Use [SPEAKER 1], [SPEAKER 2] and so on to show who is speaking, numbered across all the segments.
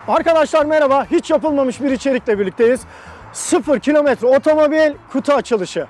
[SPEAKER 1] Arkadaşlar merhaba. Hiç yapılmamış bir içerikle birlikteyiz. 0 kilometre otomobil kutu açılışı.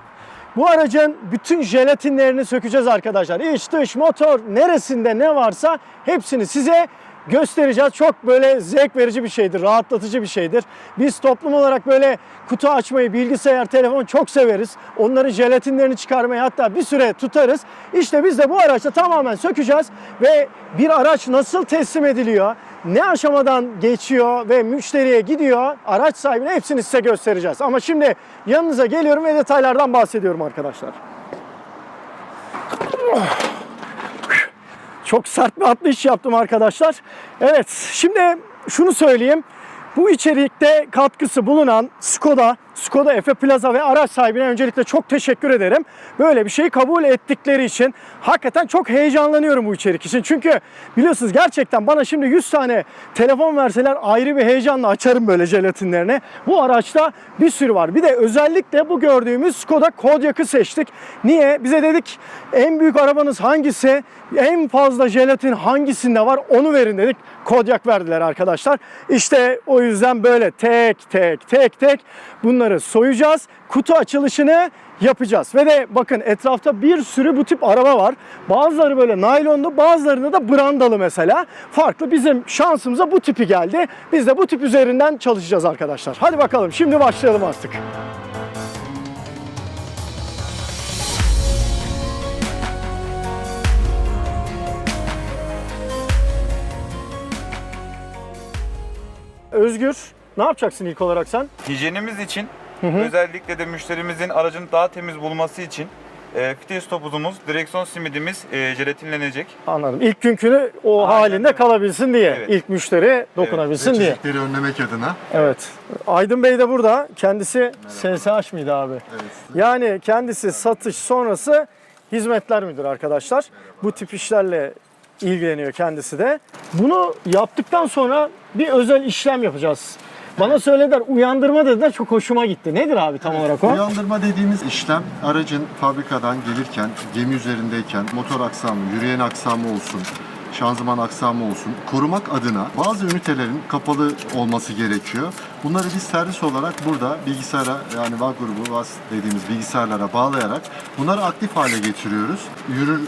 [SPEAKER 1] Bu aracın bütün jelatinlerini sökeceğiz arkadaşlar. İç, dış, motor neresinde ne varsa hepsini size göstereceğiz. Çok böyle zevk verici bir şeydir, rahatlatıcı bir şeydir. Biz toplum olarak böyle kutu açmayı, bilgisayar, telefon çok severiz. Onların jelatinlerini çıkarmayı hatta bir süre tutarız. İşte biz de bu araçta tamamen sökeceğiz ve bir araç nasıl teslim ediliyor, ne aşamadan geçiyor ve müşteriye gidiyor, araç sahibine hepsini size göstereceğiz. Ama şimdi yanınıza geliyorum ve detaylardan bahsediyorum arkadaşlar. Çok sert bir atlayış yaptım arkadaşlar. Evet, şimdi şunu söyleyeyim. Bu içerikte katkısı bulunan Skoda Efe Plaza ve araç sahibine öncelikle çok teşekkür ederim. Böyle bir şeyi kabul ettikleri için hakikaten çok heyecanlanıyorum bu içerik için. Çünkü biliyorsunuz gerçekten bana şimdi 100 tane telefon verseler ayrı bir heyecanla açarım böyle jelatinlerini. Bu araçta bir sürü var. Bir de özellikle bu gördüğümüz Skoda Kodiaq'ı seçtik. Niye? Bize dedik en büyük arabanız hangisi? En fazla jelatin hangisinde var? Onu verin dedik. Kodiaq verdiler arkadaşlar. İşte o yüzden böyle tek bunları soyacağız. Kutu açılışını yapacağız. Ve de bakın etrafta bir sürü bu tip araba var. Bazıları böyle naylonlu, bazılarında da brandalı mesela. Farklı, bizim şansımıza bu tipi geldi. Biz de bu tip üzerinden çalışacağız arkadaşlar. Hadi bakalım şimdi başlayalım artık. Özgür, ne yapacaksın ilk olarak sen?
[SPEAKER 2] Hijyenimiz için, özellikle de müşterimizin aracını daha temiz bulması için fites topuzumuz, direksiyon simidimiz jelatinlenecek.
[SPEAKER 1] Anladım. İlk günkünü o
[SPEAKER 2] Aynen
[SPEAKER 1] halinde
[SPEAKER 2] öyle.
[SPEAKER 1] kalabilsin diye.
[SPEAKER 2] Evet.
[SPEAKER 1] İlk müşteri dokunabilsin diye.
[SPEAKER 3] Çeşitleri önlemek adına.
[SPEAKER 1] Evet. Aydın Bey de burada. Kendisi SSH mıydı abi?
[SPEAKER 3] Evet.
[SPEAKER 1] Yani kendisi satış sonrası hizmetler müdürü arkadaşlar. Bu tip işlerle ilgileniyor kendisi de. Bunu yaptıktan sonra bir özel işlem yapacağız. Bana söylediler, uyandırma dediler, çok hoşuma gitti. Nedir abi tam olarak o?
[SPEAKER 3] Uyandırma dediğimiz işlem aracın fabrikadan gelirken, gemi üzerindeyken motor aksamı, yürüyen aksamı olsun, şanzıman aksamı olsun korumak adına bazı ünitelerin kapalı olması gerekiyor. Bunları biz servis olarak burada bilgisayara, yani VAG grubu VAS dediğimiz bilgisayarlara bağlayarak bunları aktif hale getiriyoruz. Yürür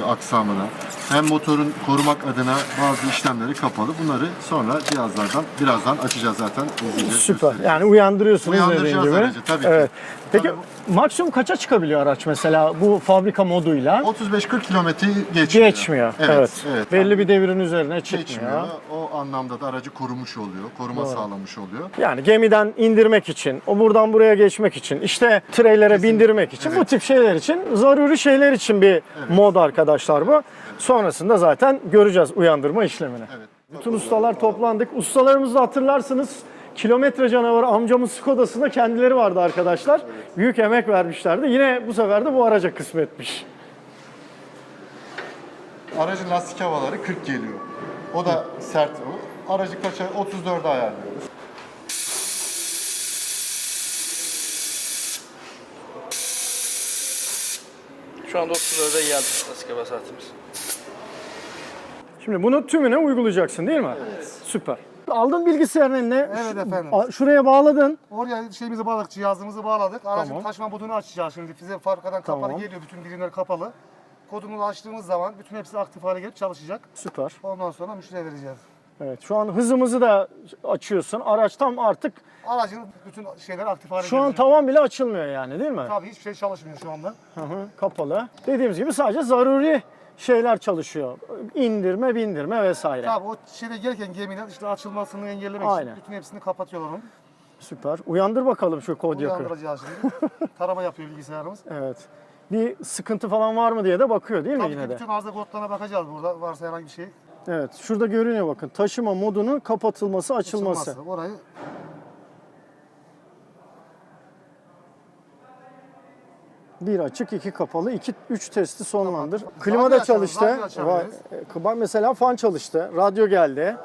[SPEAKER 3] aksamına hem motorun korumak adına bazı işlemleri kapalı. Bunları sonra cihazlardan birazdan açacağız zaten.
[SPEAKER 1] Süper. Yani uyandırıyorsunuz dediğin
[SPEAKER 3] Uyandıracağız
[SPEAKER 1] gibi.
[SPEAKER 3] aracı tabii ki.
[SPEAKER 1] Evet. Peki
[SPEAKER 3] Tabii
[SPEAKER 1] maksimum kaça çıkabiliyor araç mesela bu fabrika moduyla?
[SPEAKER 3] 35-40 kilometreyi geçmiyor.
[SPEAKER 1] Geçmiyor.
[SPEAKER 3] Evet.
[SPEAKER 1] Belli bir devirin üzerine çıkmıyor.
[SPEAKER 3] Geçmiyor. O anlamda da aracı korumuş oluyor. Koruma sağlamış oluyor.
[SPEAKER 1] Yani gemiden indirmek için, o buradan buraya geçmek için, işte treylere bindirmek için, bu tip şeyler için, zaruri şeyler için bir mod arkadaşlar bu. Sonrasında zaten göreceğiz uyandırma işlemini.
[SPEAKER 3] Evet.
[SPEAKER 1] Bütün ustalar toplandık. Ustalarımızı da hatırlarsınız. Kilometre canavarı amcamın Skoda'sında kendileri vardı arkadaşlar. Büyük emek vermişlerdi. Yine bu sefer de bu araca kısmetmiş.
[SPEAKER 3] Aracın lastik havaları 40 geliyor. O da sert o. Aracı kaça? 34'e ayarlıyoruz.
[SPEAKER 4] Şu anda 34'e geldi lastik hava saatimiz.
[SPEAKER 1] Şimdi bunu tümüne uygulayacaksın değil mi? Evet. Süper. Aldın bilgisayarın eline.
[SPEAKER 5] Evet efendim.
[SPEAKER 1] Şuraya bağladın.
[SPEAKER 5] Oraya şeyimizi bağladık, cihazımızı bağladık. Aracın
[SPEAKER 1] Tamam.
[SPEAKER 5] taşıma modunu açacağız şimdi. Bize fabrikadan kapalı
[SPEAKER 1] Tamam.
[SPEAKER 5] geliyor, bütün birimler kapalı. Kodumuzu açtığımız zaman bütün hepsi aktif hale gelip çalışacak.
[SPEAKER 1] Süper.
[SPEAKER 5] Ondan sonra müşteriye vereceğiz.
[SPEAKER 1] Evet. Şu an hızımızı da açıyorsun. Araç tam artık
[SPEAKER 5] Aracın bütün şeyler aktif hale
[SPEAKER 1] şu an
[SPEAKER 5] geldi.
[SPEAKER 1] tavan bile açılmıyor yani değil mi?
[SPEAKER 5] Tabii hiçbir şey çalışmıyor şu anda.
[SPEAKER 1] Kapalı. Dediğimiz gibi sadece zaruri şeyler çalışıyor. İndirme, bindirme vesaire.
[SPEAKER 5] Tabii o şeyde gelirken gemiden işte açılmasını engellemek
[SPEAKER 1] Aynen.
[SPEAKER 5] için bütün hepsini kapatıyorlar onun.
[SPEAKER 1] Süper. Uyandır bakalım şu Kodiaq'ı.
[SPEAKER 5] Uyandıracağız şimdi. Tarama yapıyor bilgisayarımız.
[SPEAKER 1] Evet. Bir sıkıntı falan var mı diye de bakıyor değil mi
[SPEAKER 5] Tabii
[SPEAKER 1] yine
[SPEAKER 5] ki
[SPEAKER 1] de?
[SPEAKER 5] bütün arıza kodlarına bakacağız burada varsa herhangi bir şey.
[SPEAKER 1] Evet. Şurada görünüyor bakın. Taşıma modunun kapatılması, açılması.
[SPEAKER 5] Orayı
[SPEAKER 1] Bir açık, iki kapalı, üç testi sonlandır.
[SPEAKER 5] Kapat.
[SPEAKER 1] Klima
[SPEAKER 5] Radyo
[SPEAKER 1] da
[SPEAKER 5] açalım,
[SPEAKER 1] çalıştı.
[SPEAKER 5] radyo açabiliriz.
[SPEAKER 1] Bak mesela fan çalıştı. Radyo geldi.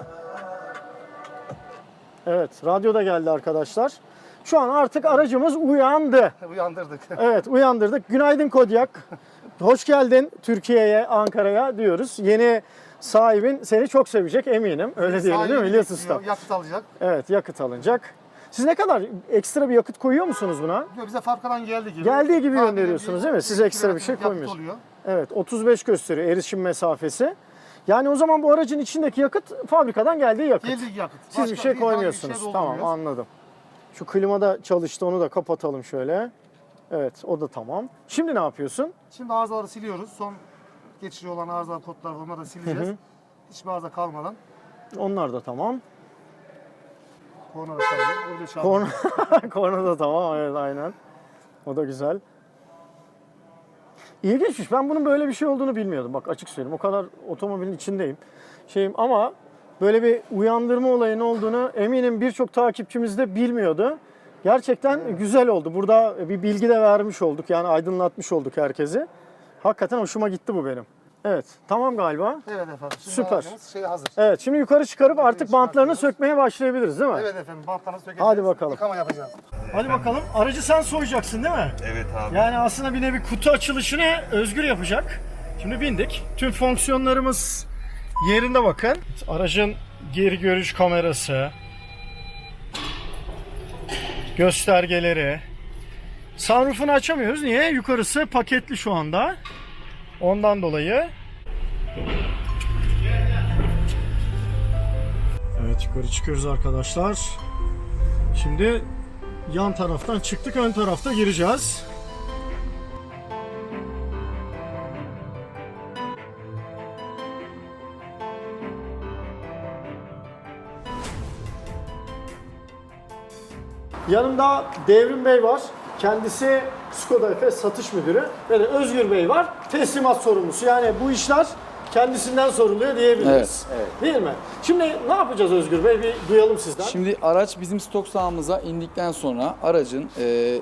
[SPEAKER 1] Evet, radyo da geldi arkadaşlar. Şu an artık aracımız uyandı.
[SPEAKER 5] uyandırdık.
[SPEAKER 1] Evet, uyandırdık. Günaydın Kodiaq. Hoş geldin Türkiye'ye, Ankara'ya diyoruz. Yeni sahibin seni çok sevecek eminim. Öyle diyelim değil mi?
[SPEAKER 5] Sahibi
[SPEAKER 1] İlyas
[SPEAKER 5] bekliyor,
[SPEAKER 1] Usta.
[SPEAKER 5] yakıt alacak.
[SPEAKER 1] Evet, yakıt alınacak. Siz ne kadar ekstra bir yakıt koyuyor musunuz buna?
[SPEAKER 5] Diyor, bize fabrikadan geldiği gibi.
[SPEAKER 1] Geldiği gibi
[SPEAKER 5] Tahminen
[SPEAKER 1] gönderiyorsunuz
[SPEAKER 5] bir
[SPEAKER 1] değil mi? Siz
[SPEAKER 5] 2
[SPEAKER 1] ekstra bir şey
[SPEAKER 5] kilometre yakıt
[SPEAKER 1] koymuyorsunuz.
[SPEAKER 5] oluyor.
[SPEAKER 1] Evet, 35 gösteriyor erişim mesafesi. Yani o zaman bu aracın içindeki yakıt fabrikadan geldiği yakıt.
[SPEAKER 5] Geldiği yakıt.
[SPEAKER 1] Siz bir
[SPEAKER 5] Başka
[SPEAKER 1] şey
[SPEAKER 5] herhangi
[SPEAKER 1] koymuyorsunuz.
[SPEAKER 5] şey
[SPEAKER 1] Tamam,
[SPEAKER 5] doldurmuyoruz.
[SPEAKER 1] anladım. Şu klima da çalıştı, onu da kapatalım şöyle. Evet, o da tamam. Şimdi ne yapıyorsun?
[SPEAKER 5] Şimdi arızaları siliyoruz. Son geçici olan arızalı kodlar onları da sileceğiz. Hiçbir arıza kalmadan.
[SPEAKER 1] Onlar da tamam.
[SPEAKER 5] Korna da çalıyor. Burada çalıyor.
[SPEAKER 1] Korna da tamam, evet aynen. O da güzel. İlginçmiş. Ben bunun böyle bir şey olduğunu bilmiyordum. Bak açık söyleyeyim. O kadar otomobilin içindeyim. Ama böyle bir uyandırma olayının olduğunu eminim birçok takipçimiz de bilmiyordu. Gerçekten güzel oldu. Burada bir bilgi de vermiş olduk. Yani aydınlatmış olduk herkesi. Hakikaten hoşuma gitti bu benim. Evet, tamam galiba.
[SPEAKER 5] Evet efendim. Şimdi
[SPEAKER 1] Süper.
[SPEAKER 5] aracımız şey hazır.
[SPEAKER 1] Evet, şimdi yukarı çıkarıp artık bantlarını
[SPEAKER 5] çıkartıyoruz.
[SPEAKER 1] sökmeye başlayabiliriz değil mi?
[SPEAKER 5] Evet efendim. Bantlarını sökeceğiz.
[SPEAKER 1] Hadi bakalım.
[SPEAKER 5] Yıkama yapacağız.
[SPEAKER 1] Hadi bakalım. Aracı sen soyacaksın değil mi?
[SPEAKER 2] Evet abi.
[SPEAKER 1] Yani aslında bir nevi kutu açılışını Özgür yapacak. Şimdi bindik. Tüm fonksiyonlarımız yerinde bakın. Aracın geri görüş kamerası, göstergeleri. Sunroof'unu açamıyoruz. Niye? Yukarısı paketli şu anda. Ondan dolayı. Evet, yukarı çıkıyoruz arkadaşlar. Şimdi yan taraftan çıktık, ön tarafta gireceğiz. Yanımda Devrim Bey var. Kendisi Skoda Efes satış müdürü. Ve de Özgür Bey var. Teslimat sorumlusu. Yani bu işler kendisinden soruluyor diyebiliriz.
[SPEAKER 6] Evet,
[SPEAKER 1] Değil mi? Şimdi ne yapacağız Özgür Bey? Bir duyalım sizden.
[SPEAKER 6] Şimdi araç bizim stok sahamıza indikten sonra aracın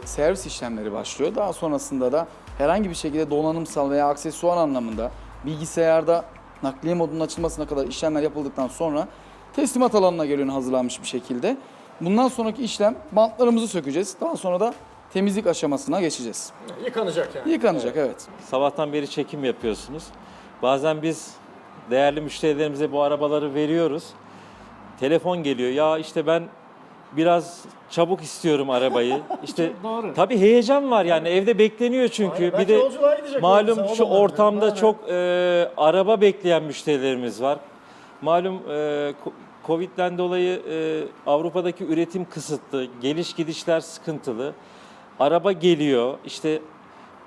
[SPEAKER 6] servis işlemleri başlıyor. Daha sonrasında da herhangi bir şekilde donanımsal veya aksesuar anlamında bilgisayarda nakliye modunun açılmasına kadar işlemler yapıldıktan sonra teslimat alanına geliyor hazırlanmış bir şekilde. Bundan sonraki işlem bantlarımızı sökeceğiz. Daha sonra da temizlik aşamasına geçeceğiz.
[SPEAKER 1] Yıkanacak yani.
[SPEAKER 6] Yıkanacak, evet.
[SPEAKER 7] Sabahtan beri çekim yapıyorsunuz. Bazen biz değerli müşterilerimize bu arabaları veriyoruz. Telefon geliyor. Ya işte ben biraz çabuk istiyorum arabayı. İşte
[SPEAKER 1] doğru.
[SPEAKER 7] tabii heyecan var yani evde bekleniyor çünkü.
[SPEAKER 1] Aynen,
[SPEAKER 7] Bir
[SPEAKER 1] belki
[SPEAKER 7] de
[SPEAKER 1] yolculuğa gidecek
[SPEAKER 7] malum
[SPEAKER 1] mesela, o
[SPEAKER 7] şu
[SPEAKER 1] da var.
[SPEAKER 7] ortamda
[SPEAKER 1] Aynen.
[SPEAKER 7] çok araba bekleyen müşterilerimiz var. Malum Covid'den dolayı Avrupa'daki üretim kısıtlı, geliş gidişler sıkıntılı. Araba geliyor, işte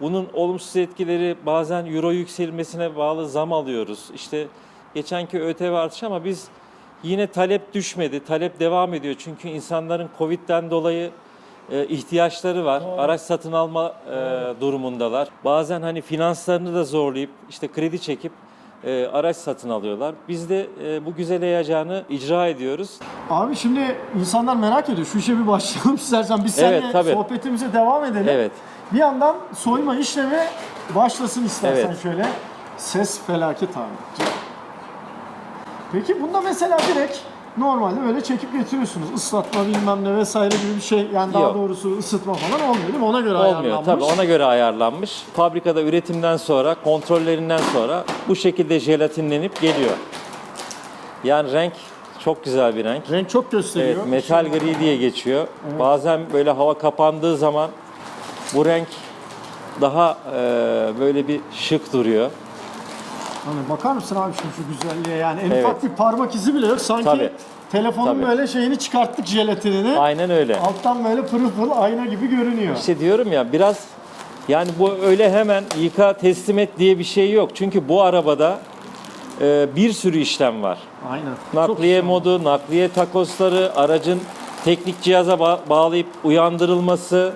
[SPEAKER 7] bunun olumsuz etkileri bazen euro yükselmesine bağlı zam alıyoruz. İşte geçenki ÖTV artışı ama biz yine talep düşmedi, talep devam ediyor. Çünkü insanların Covid'den dolayı ihtiyaçları var. Araç satın alma durumundalar. Bazen hani finanslarını da zorlayıp işte kredi çekip araç satın alıyorlar. Biz de bu güzel heyecanı icra ediyoruz.
[SPEAKER 1] Abi şimdi insanlar merak ediyor. Şu işe bir başlayalım istersen. Biz
[SPEAKER 7] Evet,
[SPEAKER 1] seninle
[SPEAKER 7] tabii.
[SPEAKER 1] sohbetimize devam edelim.
[SPEAKER 7] Evet.
[SPEAKER 1] Bir yandan soyma işlemi başlasın istersen
[SPEAKER 7] Evet.
[SPEAKER 1] şöyle. Ses felaket abi. Peki bunda mesela direkt normalde böyle çekip getiriyorsunuz. Islatma bilmem ne vesaire gibi bir şey. Yani daha
[SPEAKER 7] Yok.
[SPEAKER 1] doğrusu ısıtma falan olmuyor değil mi? Ona göre
[SPEAKER 7] Olmuyor
[SPEAKER 1] ayarlanmış.
[SPEAKER 7] tabii, ona göre ayarlanmış. Fabrikada üretimden sonra, kontrollerinden sonra bu şekilde jelatinlenip geliyor. Yani renk çok güzel bir renk.
[SPEAKER 1] Renk çok gösteriyor.
[SPEAKER 7] Evet, metal gri diye geçiyor. Bazen böyle hava kapandığı zaman bu renk daha böyle bir şık duruyor.
[SPEAKER 1] Hani bakar mısın abi şimdi şu güzelliğe yani en
[SPEAKER 7] Evet.
[SPEAKER 1] ufak bir parmak izi bile yok. Sanki
[SPEAKER 7] Tabii.
[SPEAKER 1] telefonun
[SPEAKER 7] Tabii.
[SPEAKER 1] böyle şeyini çıkarttık jelatinini.
[SPEAKER 7] Aynen öyle.
[SPEAKER 1] Alttan böyle pırıl pırıl ayna gibi görünüyor.
[SPEAKER 7] İşte diyorum ya biraz yani bu öyle hemen yıka teslim et diye bir şey yok. Çünkü bu arabada bir sürü işlem var.
[SPEAKER 1] Aynen.
[SPEAKER 7] Nakliye
[SPEAKER 1] Çok
[SPEAKER 7] modu, nakliye takosları, aracın teknik cihaza bağlayıp uyandırılması,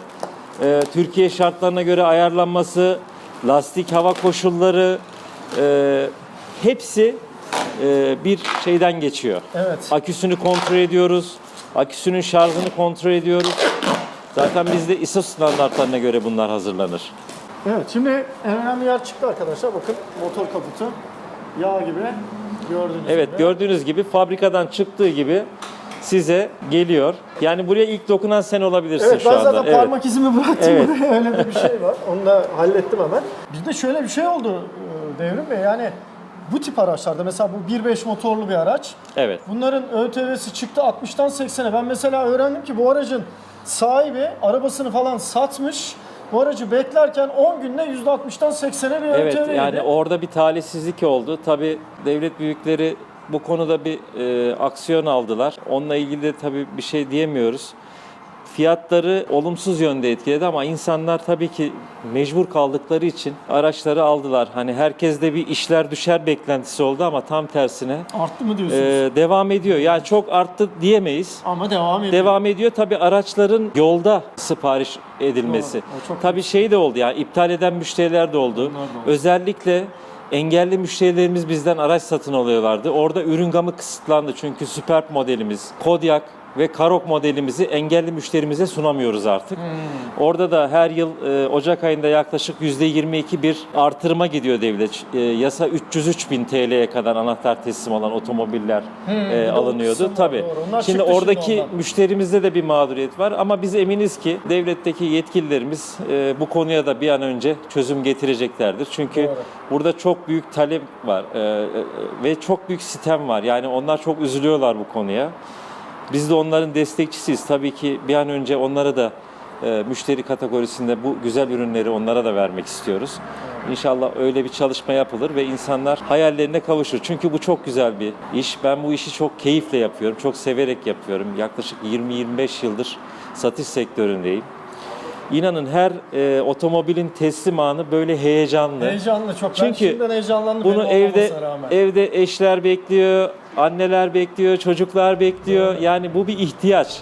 [SPEAKER 7] Türkiye şartlarına göre ayarlanması, lastik hava koşulları hepsi bir şeyden geçiyor.
[SPEAKER 1] Evet.
[SPEAKER 7] Aküsünü kontrol ediyoruz, aküsünün şarjını kontrol ediyoruz. Zaten bizde ISO standartlarına göre bunlar hazırlanır.
[SPEAKER 1] Evet, şimdi en önemli yer çıktı arkadaşlar. Bakın motor kaputu yağ gibi gördüğünüz
[SPEAKER 7] Evet,
[SPEAKER 1] gibi.
[SPEAKER 7] gördüğünüz gibi fabrikadan çıktığı gibi size geliyor. Yani buraya ilk dokunan sen olabilirsin
[SPEAKER 1] Evet,
[SPEAKER 7] şu
[SPEAKER 1] ben
[SPEAKER 7] anda.
[SPEAKER 1] zaten parmak izimi bıraktım
[SPEAKER 7] Evet.
[SPEAKER 1] buraya. Öyle de bir şey var. Onu da hallettim hemen. Bir de şöyle bir şey oldu Devrim Bey. Yani bu tip araçlarda mesela bu 1.5 motorlu bir araç.
[SPEAKER 7] Evet.
[SPEAKER 1] Bunların ÖTV'si çıktı 60'tan 80'e. Ben mesela öğrendim ki bu aracın sahibi arabasını falan satmış. Bu aracı beklerken 10 günde %60'tan 80'e bir
[SPEAKER 7] Evet,
[SPEAKER 1] ÖTV'ydi.
[SPEAKER 7] yani orada bir talihsizlik oldu. Tabii devlet büyükleri bu konuda bir aksiyon aldılar. Onunla ilgili de tabii bir şey diyemiyoruz. Fiyatları olumsuz yönde etkiledi ama insanlar tabii ki mecbur kaldıkları için araçları aldılar. Hani herkeste bir işler düşer beklentisi oldu ama tam tersine
[SPEAKER 1] Arttı mı diyorsunuz?
[SPEAKER 7] devam ediyor. Yani çok arttı diyemeyiz.
[SPEAKER 1] Ama devam ediyor.
[SPEAKER 7] Devam ediyor. Tabii araçların yolda sipariş edilmesi.
[SPEAKER 1] Doğru, o çok
[SPEAKER 7] Tabii şey de oldu yani iptal eden müşteriler de oldu. Özellikle engelli müşterilerimiz bizden araç satın alıyorlardı. Orada ürün gamı kısıtlandı çünkü Superb modelimiz, Kodiaq ve Karoq modelimizi engelli müşterimize sunamıyoruz artık. Orada da her yıl Ocak ayında yaklaşık %22 bir artırıma gidiyor devlet. Yasa 303.000 TL'ye kadar anahtar teslim olan otomobiller alınıyordu.
[SPEAKER 1] kısım var,
[SPEAKER 7] Tabii.
[SPEAKER 1] doğru. Onlar
[SPEAKER 7] Şimdi
[SPEAKER 1] çıktı
[SPEAKER 7] oradaki
[SPEAKER 1] ondan.
[SPEAKER 7] müşterimizde de bir mağduriyet var ama biz eminiz ki devletteki yetkililerimiz bu konuya da bir an önce çözüm getireceklerdir. Çünkü
[SPEAKER 1] Doğru.
[SPEAKER 7] burada çok büyük talep var ve çok büyük sitem var. Yani onlar çok üzülüyorlar bu konuya. Biz de onların destekçisiyiz. Tabii ki bir an önce onlara da müşteri kategorisinde bu güzel ürünleri onlara da vermek istiyoruz. İnşallah öyle bir çalışma yapılır ve insanlar hayallerine kavuşur. Çünkü bu çok güzel bir iş. Ben bu işi çok keyifle yapıyorum, çok severek yapıyorum. Yaklaşık 20-25 yıldır satış sektöründeyim. İnanın her otomobilin teslim anı böyle heyecanlı.
[SPEAKER 1] Heyecanlı çok. Ben
[SPEAKER 7] Çünkü
[SPEAKER 1] şimdiden heyecanlandım.
[SPEAKER 7] bunu
[SPEAKER 1] benim olmamasına
[SPEAKER 7] evde
[SPEAKER 1] rağmen.
[SPEAKER 7] eşler bekliyor, anneler bekliyor, çocuklar bekliyor. Yani bu bir ihtiyaç.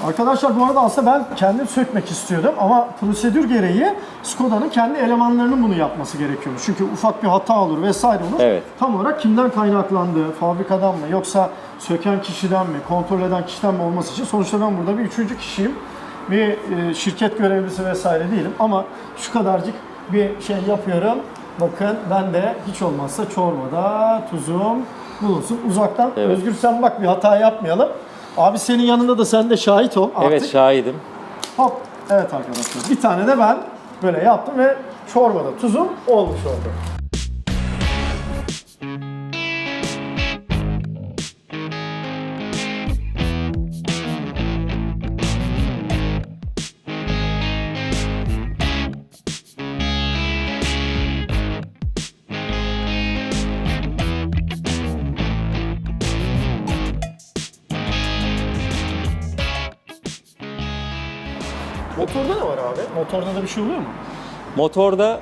[SPEAKER 1] Arkadaşlar bu arada aslında ben kendim sökmek istiyordum ama prosedür gereği Skoda'nın kendi elemanlarının bunu yapması gerekiyormuş. Çünkü ufak bir hata olur vesaire olur.
[SPEAKER 7] Evet.
[SPEAKER 1] Tam olarak kimden kaynaklandığı, fabrikadan mı yoksa söken kişiden mi, kontrol eden kişiden mi olması için sonuçta ben burada bir üçüncü kişiyim. Bir şirket görevlisi vesaire değilim ama şu kadarcık bir şey yapıyorum. Bakın ben de hiç olmazsa çorbada tuzum bulunsun. Uzaktan
[SPEAKER 7] Evet.
[SPEAKER 1] Özgür sen bak bir hata yapmayalım. Abi senin yanında da sen de şahit ol artık.
[SPEAKER 7] Evet, şahidim.
[SPEAKER 1] Hop. Evet arkadaşlar. Bir tane de ben böyle yaptım ve çorbada tuzum olmuş oldu. Motorda ne var abi? Motorda da bir şey oluyor mu?
[SPEAKER 7] Motorda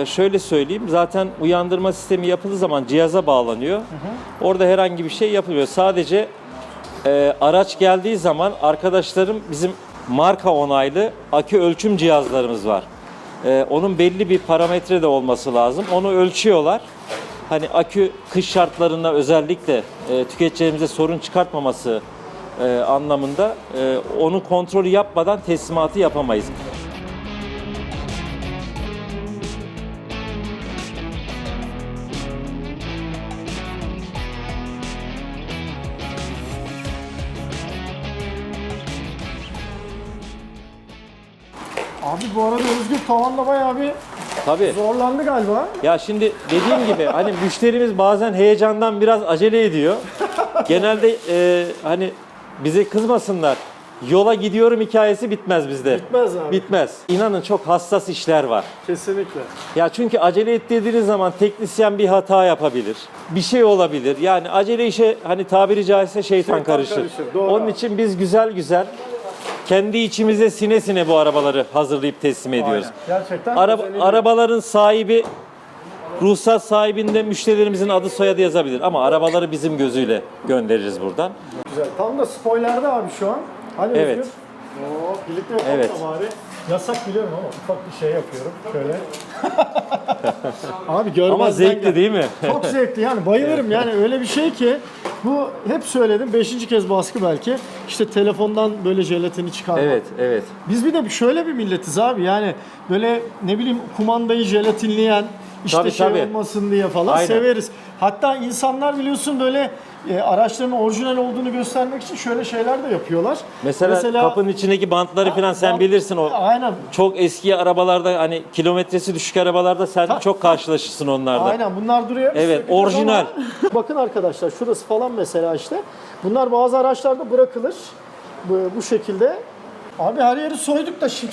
[SPEAKER 7] şöyle söyleyeyim, zaten uyandırma sistemi yapıldığı zaman cihaza bağlanıyor. Orada herhangi bir şey yapılmıyor. Sadece araç geldiği zaman arkadaşlarım bizim marka onaylı akü ölçüm cihazlarımız var. Onun belli bir parametre de olması lazım. Onu ölçüyorlar. Hani akü kış şartlarında özellikle tüketicilerimize sorun çıkartmaması anlamında onu kontrolü yapmadan teslimatı yapamayız.
[SPEAKER 1] Abi bu arada Özgür tavanda bayağı bir
[SPEAKER 7] Tabii.
[SPEAKER 1] zorlandı galiba.
[SPEAKER 7] Ya şimdi dediğim gibi hani müşterimiz bazen heyecandan biraz acele ediyor. Genelde hani bize kızmasınlar. Yola gidiyorum hikayesi bitmez bizde.
[SPEAKER 1] Bitmez abi.
[SPEAKER 7] Bitmez. İnanın çok hassas işler var.
[SPEAKER 1] Kesinlikle.
[SPEAKER 7] Ya çünkü acele ettirdiğiniz zaman teknisyen bir hata yapabilir. Bir şey olabilir. Yani acele işe hani tabiri caizse şeytan karışır.
[SPEAKER 1] doğru.
[SPEAKER 7] Onun için biz güzel güzel kendi içimize sine sine bu arabaları hazırlayıp teslim ediyoruz.
[SPEAKER 1] Aynen. Gerçekten özelliği-
[SPEAKER 7] Arabaların sahibi Ruhsat sahibinde müşterilerimizin adı soyadı yazabilir ama arabaları bizim gözüyle göndeririz buradan.
[SPEAKER 1] Güzel. Tam da spoilerde abi şu an. Hani
[SPEAKER 7] Evet.
[SPEAKER 1] Özgür? Oo, birlikte yapalım
[SPEAKER 7] Evet.
[SPEAKER 1] da bari. Yasak biliyorum ama ufak bir şey yapıyorum. Şöyle. Abi görmezden
[SPEAKER 7] Ama zevkli
[SPEAKER 1] gel.
[SPEAKER 7] değil mi?
[SPEAKER 1] Çok zevkli yani bayılırım yani öyle bir şey ki bu hep söyledim 5. kez baskı belki işte telefondan böyle jelatini çıkarmak.
[SPEAKER 7] Evet, evet.
[SPEAKER 1] Biz bir de şöyle bir milletiz abi yani böyle ne bileyim kumandayı jelatinleyen işte
[SPEAKER 7] Tabii,
[SPEAKER 1] şey
[SPEAKER 7] tabii.
[SPEAKER 1] olmasın diye falan
[SPEAKER 7] Aynen.
[SPEAKER 1] severiz. Hatta insanlar biliyorsun böyle araçların orijinal olduğunu göstermek için şöyle şeyler de yapıyorlar.
[SPEAKER 7] Mesela kapının içindeki bantları falan sen bilirsin o.
[SPEAKER 1] Aynen.
[SPEAKER 7] Çok eski arabalarda hani kilometresi düşük arabalarda sen çok karşılaşırsın onlarda.
[SPEAKER 1] Aynen bunlar duruyor.
[SPEAKER 7] Evet,
[SPEAKER 1] Sürekli
[SPEAKER 7] orijinal.
[SPEAKER 1] ama- Bakın arkadaşlar şurası falan mesela işte. Bunlar bazı araçlarda bırakılır. Bu şekilde. Abi her yeri soyduk da şimdi.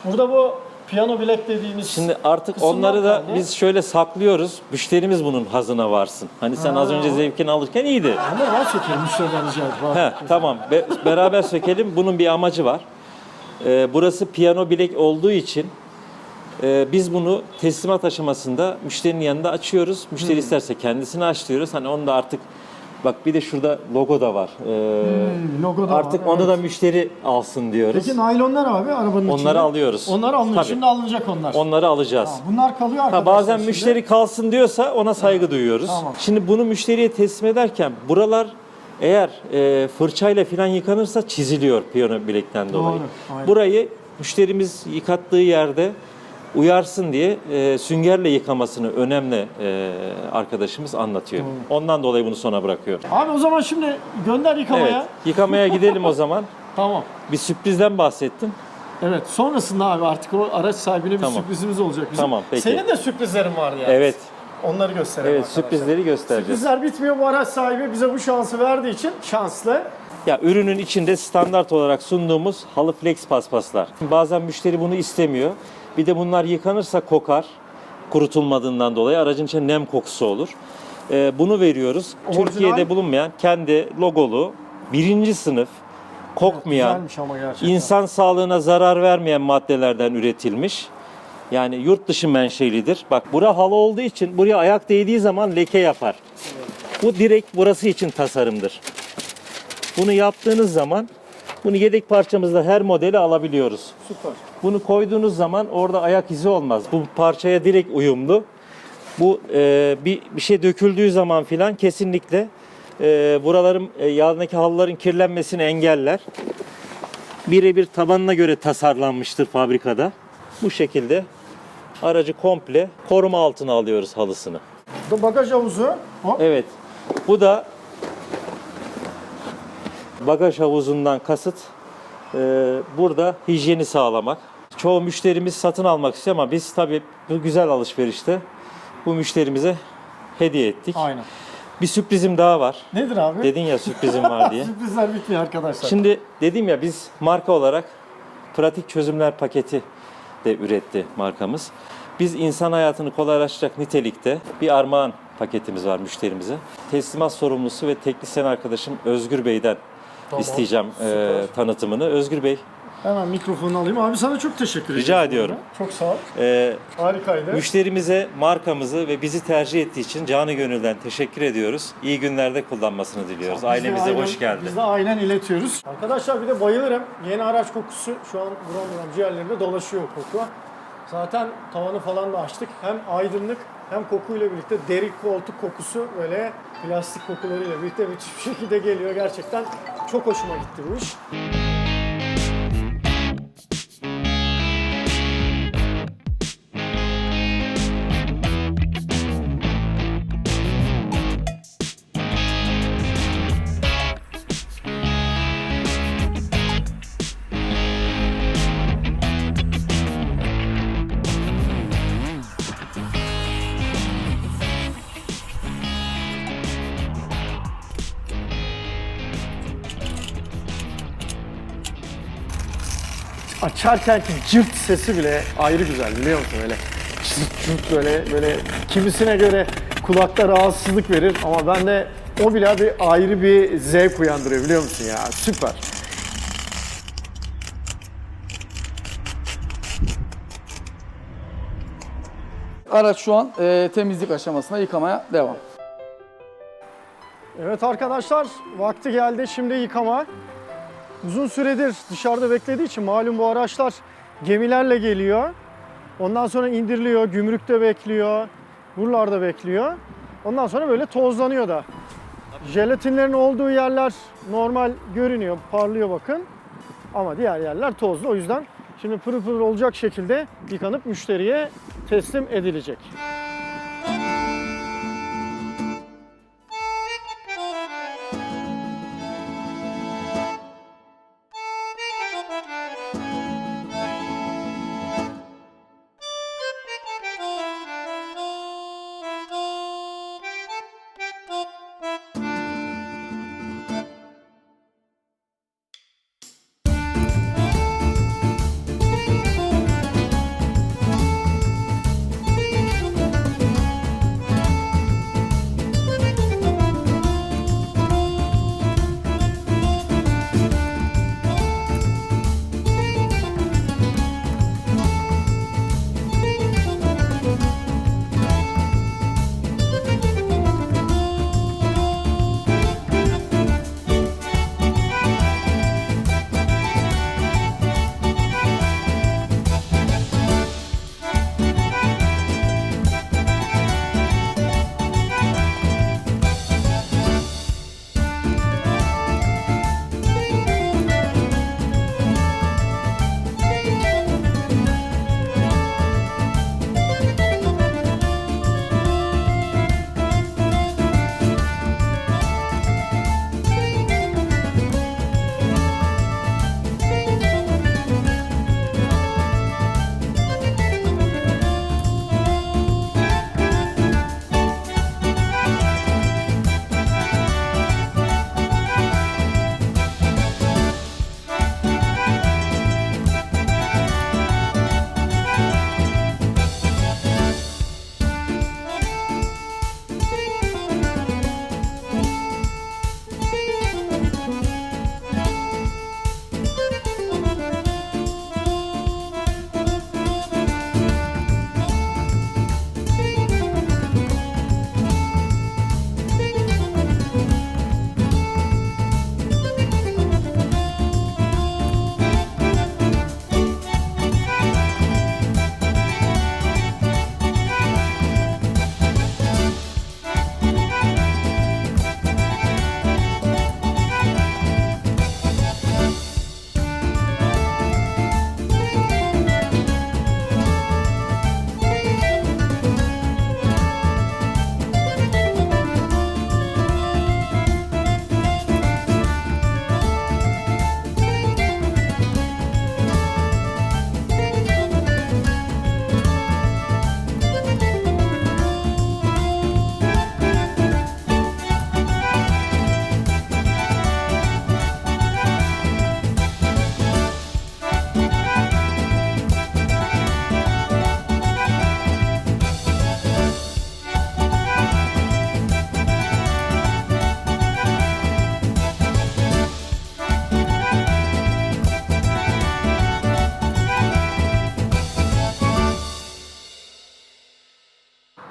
[SPEAKER 1] Burada bu piyano bilek dediğimiz.
[SPEAKER 7] Şimdi artık
[SPEAKER 1] kısımlar
[SPEAKER 7] onları da
[SPEAKER 1] kaldı.
[SPEAKER 7] biz şöyle saklıyoruz. Müşterimiz bunun hazına varsın. Hani sen az önce zevkini alırken iyiydi.
[SPEAKER 1] Ama ben sökerim müşteriden rica edip.
[SPEAKER 7] He, tamam. Beraber sökelim. Bunun bir amacı var. Burası piyano bilek olduğu için biz bunu teslimat aşamasında müşterinin yanında açıyoruz. Müşteri isterse kendisini aç diyoruz. Hani onu da artık bak bir de şurada logo da var.
[SPEAKER 1] Logo da
[SPEAKER 7] Artık
[SPEAKER 1] var,
[SPEAKER 7] onu
[SPEAKER 1] evet.
[SPEAKER 7] da müşteri alsın diyoruz.
[SPEAKER 1] Peki naylonlar abi arabanın içinde.
[SPEAKER 7] Onları alıyoruz.
[SPEAKER 1] Onlar alınıyor.
[SPEAKER 7] Tabii.
[SPEAKER 1] Şimdi alınacak onlar.
[SPEAKER 7] Onları alacağız.
[SPEAKER 1] Bunlar kalıyor arkadaşlar.
[SPEAKER 7] Bazen
[SPEAKER 1] şimdi.
[SPEAKER 7] müşteri kalsın diyorsa ona saygı duyuyoruz.
[SPEAKER 1] Tamam.
[SPEAKER 7] Şimdi bunu müşteriye teslim ederken buralar eğer fırçayla falan yıkanırsa çiziliyor piyano bilekten dolayı.
[SPEAKER 1] aynen.
[SPEAKER 7] Burayı müşterimiz yıkattığı yerde uyarsın diye süngerle yıkamasını önemli arkadaşımız anlatıyor. Ondan dolayı bunu sona bırakıyor.
[SPEAKER 1] Abi o zaman şimdi gönder yıkamaya.
[SPEAKER 7] Evet, yıkamaya gidelim o zaman.
[SPEAKER 1] Tamam.
[SPEAKER 7] Bir sürprizden bahsettin.
[SPEAKER 1] Evet sonrasında abi artık o araç sahibine bir
[SPEAKER 7] Tamam.
[SPEAKER 1] sürprizimiz olacak bizim.
[SPEAKER 7] Tamam, peki.
[SPEAKER 1] Senin de sürprizlerin var yani.
[SPEAKER 7] Evet,
[SPEAKER 1] Onları gösterelim
[SPEAKER 7] evet
[SPEAKER 1] arkadaşlar.
[SPEAKER 7] sürprizleri göstereceğiz.
[SPEAKER 1] Sürprizler bitmiyor. Bu araç sahibi bize bu şansı verdiği için şanslı.
[SPEAKER 7] Ya ürünün içinde standart olarak sunduğumuz halı flex paspaslar. Bazen müşteri bunu istemiyor. Bir de bunlar yıkanırsa kokar. Kurutulmadığından dolayı aracın içinde nem kokusu olur. Bunu veriyoruz.
[SPEAKER 1] Orijinal.
[SPEAKER 7] Türkiye'de bulunmayan kendi logolu 1. sınıf kokmayan,
[SPEAKER 1] Güzelmiş ama gerçekten.
[SPEAKER 7] insan sağlığına zarar vermeyen maddelerden üretilmiş. Yani yurt dışı menşelidir. Bak bura halı olduğu için buraya ayak değdiği zaman leke yapar. Bu direkt burası için tasarımdır. Bunu yaptığınız zaman bunu yedek parçamızda her modeli alabiliyoruz.
[SPEAKER 1] Süper.
[SPEAKER 7] Bunu koyduğunuz zaman orada ayak izi olmaz. Bu parçaya direkt uyumlu. Bu bir şey döküldüğü zaman filan kesinlikle buraların yanındaki halıların kirlenmesini engeller. Birebir tabanına göre tasarlanmıştır fabrikada. Bu şekilde aracı komple koruma altına alıyoruz halısını.
[SPEAKER 1] Bu bagaj havuzu. Hop.
[SPEAKER 7] Evet. Bu da bagaj havuzundan kasıt burada hijyeni sağlamak. Çoğu müşterimiz satın almak istiyor ama biz tabii bu güzel alışverişte bu müşterimize hediye ettik.
[SPEAKER 1] Aynen.
[SPEAKER 7] Bir sürprizim daha var.
[SPEAKER 1] Nedir abi?
[SPEAKER 7] Dedin ya sürprizim var diye.
[SPEAKER 1] Sürprizler bitmiyor arkadaşlar.
[SPEAKER 7] Şimdi dedim ya biz marka olarak pratik çözümler paketi de üretti markamız. Biz insan hayatını kolaylaştıracak nitelikte bir armağan paketimiz var müşterimize. Teslimat sorumlusu ve teknisyen arkadaşım Özgür Bey'den isteyeceğim tanıtımını. Özgür Bey,
[SPEAKER 1] Hemen mikrofonu alayım. Abi sana çok teşekkür ederim.
[SPEAKER 7] Rica ediyorum.
[SPEAKER 1] Çok sağ ol.
[SPEAKER 7] e,
[SPEAKER 1] Harikaydı.
[SPEAKER 7] müşterimize markamızı ve bizi tercih ettiği için canı gönülden teşekkür ediyoruz. İyi günlerde kullanmasını diliyoruz.
[SPEAKER 1] Biz de
[SPEAKER 7] Ailemize
[SPEAKER 1] aynen-
[SPEAKER 7] hoş geldi.
[SPEAKER 1] Biz de aynen iletiyoruz. Arkadaşlar bir de bayılırım. Yeni araç kokusu şu an buram buram ciğerlerimde dolaşıyor koku. Zaten tavanı falan da açtık. Hem aydınlık hem kokuyla birlikte deri koltuk kokusu böyle plastik kokularıyla birlikte müthiş bir şekilde geliyor. Gerçekten çok hoşuma gitti bu iş. Açarkenki cırt sesi bile ayrı güzel biliyor musun öyle cırt cırt böyle kimisine göre kulakta rahatsızlık verir ama bende o bile bir ayrı bir zevk uyandırıyor biliyor musun ya süper.
[SPEAKER 6] Araç şu an temizlik aşamasına, yıkamaya devam.
[SPEAKER 1] Evet arkadaşlar, vakti geldi şimdi yıkama. Uzun süredir dışarıda beklediği için malum bu araçlar gemilerle geliyor. Ondan sonra indiriliyor, gümrükte bekliyor, buralarda bekliyor. Ondan sonra böyle tozlanıyor da. Jelatinlerin olduğu yerler normal görünüyor, parlıyor bakın. Ama diğer yerler tozlu. O yüzden şimdi pırıl pırıl olacak şekilde yıkanıp müşteriye teslim edilecek.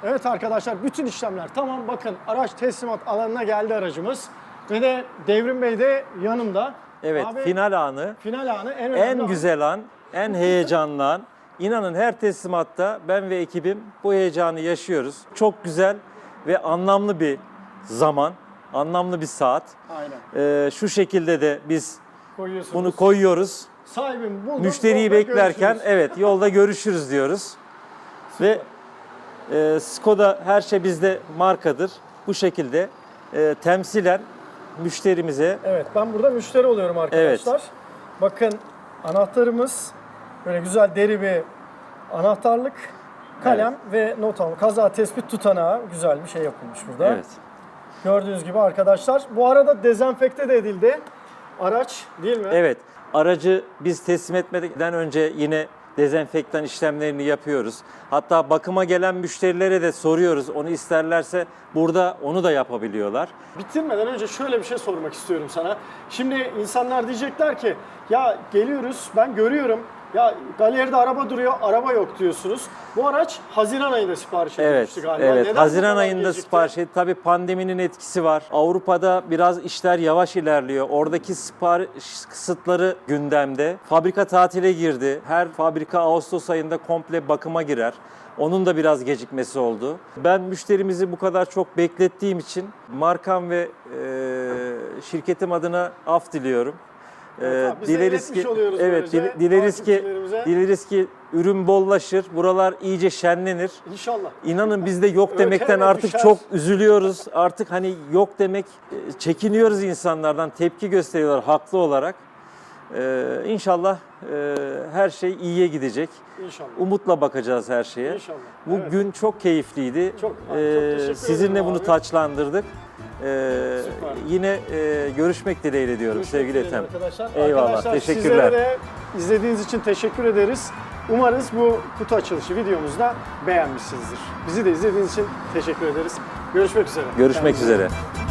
[SPEAKER 1] Evet arkadaşlar, bütün işlemler tamam. Bakın, araç teslimat alanına geldi aracımız. Ve de Devrim Bey de yanımda.
[SPEAKER 7] Evet,
[SPEAKER 1] Abi,
[SPEAKER 7] final anı.
[SPEAKER 1] final anı en önemli
[SPEAKER 7] En
[SPEAKER 1] an.
[SPEAKER 7] güzel an, en heyecanlı an. İnanın her teslimatta ben ve ekibim bu heyecanı yaşıyoruz. Çok güzel ve anlamlı bir zaman, anlamlı bir saat.
[SPEAKER 1] Aynen.
[SPEAKER 7] Şu şekilde de biz
[SPEAKER 1] Koyuyorsunuz.
[SPEAKER 7] bunu koyuyoruz.
[SPEAKER 1] Sahibim buldum.
[SPEAKER 7] Müşteriyi
[SPEAKER 1] yolda
[SPEAKER 7] beklerken
[SPEAKER 1] görüşürüz.
[SPEAKER 7] evet yolda görüşürüz diyoruz. Ve Skoda her şey bizde markadır. Bu şekilde temsilen müşterimize
[SPEAKER 1] Evet, ben burada müşteri oluyorum arkadaşlar. Bakın, anahtarımız böyle güzel deri bir anahtarlık, kalem ve not al. Kaza tespit tutanağı, güzel bir şey yapılmış burada.
[SPEAKER 7] evet.
[SPEAKER 1] Gördüğünüz gibi arkadaşlar. Bu arada dezenfekte de edildi araç, değil mi?
[SPEAKER 7] Evet, aracı biz teslim etmeden önce yine dezenfektan işlemlerini yapıyoruz. Hatta bakıma gelen müşterilere de soruyoruz. Onu isterlerse burada onu da yapabiliyorlar.
[SPEAKER 1] Bitirmeden önce şöyle bir şey sormak istiyorum sana. Şimdi insanlar diyecekler ki ya geliyoruz, ben görüyorum Ya galeride araba duruyor, araba yok diyorsunuz. Bu araç Haziran ayında sipariş edilmişti galiba.
[SPEAKER 7] Evet.
[SPEAKER 1] Neden bu
[SPEAKER 7] Haziran
[SPEAKER 1] kadar
[SPEAKER 7] ayında
[SPEAKER 1] gecikti?
[SPEAKER 7] sipariş edildi. Tabii pandeminin etkisi var. Avrupa'da biraz işler yavaş ilerliyor. Oradaki sipariş kısıtları gündemde. Fabrika tatile girdi. Her fabrika Ağustos ayında komple bakıma girer. Onun da biraz gecikmesi oldu. Ben müşterimizi bu kadar çok beklettiğim için markam ve şirketim adına af diliyorum.
[SPEAKER 1] Biz de iletmiş oluyoruz
[SPEAKER 7] evet,
[SPEAKER 1] böylece takipçilerimize.
[SPEAKER 7] dileriz ki ürün bollaşır, buralar iyice şenlenir.
[SPEAKER 1] İnşallah.
[SPEAKER 7] İnanın biz de yok demekten
[SPEAKER 1] Ötene
[SPEAKER 7] artık
[SPEAKER 1] düşer.
[SPEAKER 7] çok üzülüyoruz. Artık hani yok demek çekiniyoruz insanlardan. Tepki gösteriyorlar haklı olarak. İnşallah her şey iyiye gidecek.
[SPEAKER 1] İnşallah.
[SPEAKER 7] Umutla bakacağız her şeye.
[SPEAKER 1] İnşallah.
[SPEAKER 7] Bu
[SPEAKER 1] Evet.
[SPEAKER 7] gün çok keyifliydi.
[SPEAKER 1] Çok teşekkür
[SPEAKER 7] Sizinle
[SPEAKER 1] ederim
[SPEAKER 7] bunu
[SPEAKER 1] abi.
[SPEAKER 7] taçlandırdık. Yine görüşmek dileğiyle diyorum
[SPEAKER 1] Görüşmek
[SPEAKER 7] sevgili
[SPEAKER 1] üzere
[SPEAKER 7] Ethem.
[SPEAKER 1] arkadaşlar.
[SPEAKER 7] Eyvallah,
[SPEAKER 1] Arkadaşlar,
[SPEAKER 7] teşekkürler.
[SPEAKER 1] Sizlere de izlediğiniz için teşekkür ederiz. Umarız bu kutu açılışı videomuzda beğenmişsinizdir. Bizi de izlediğiniz için teşekkür ederiz. Görüşmek üzere.
[SPEAKER 7] Görüşmek
[SPEAKER 1] Kendinize iyi bakın.
[SPEAKER 7] üzere.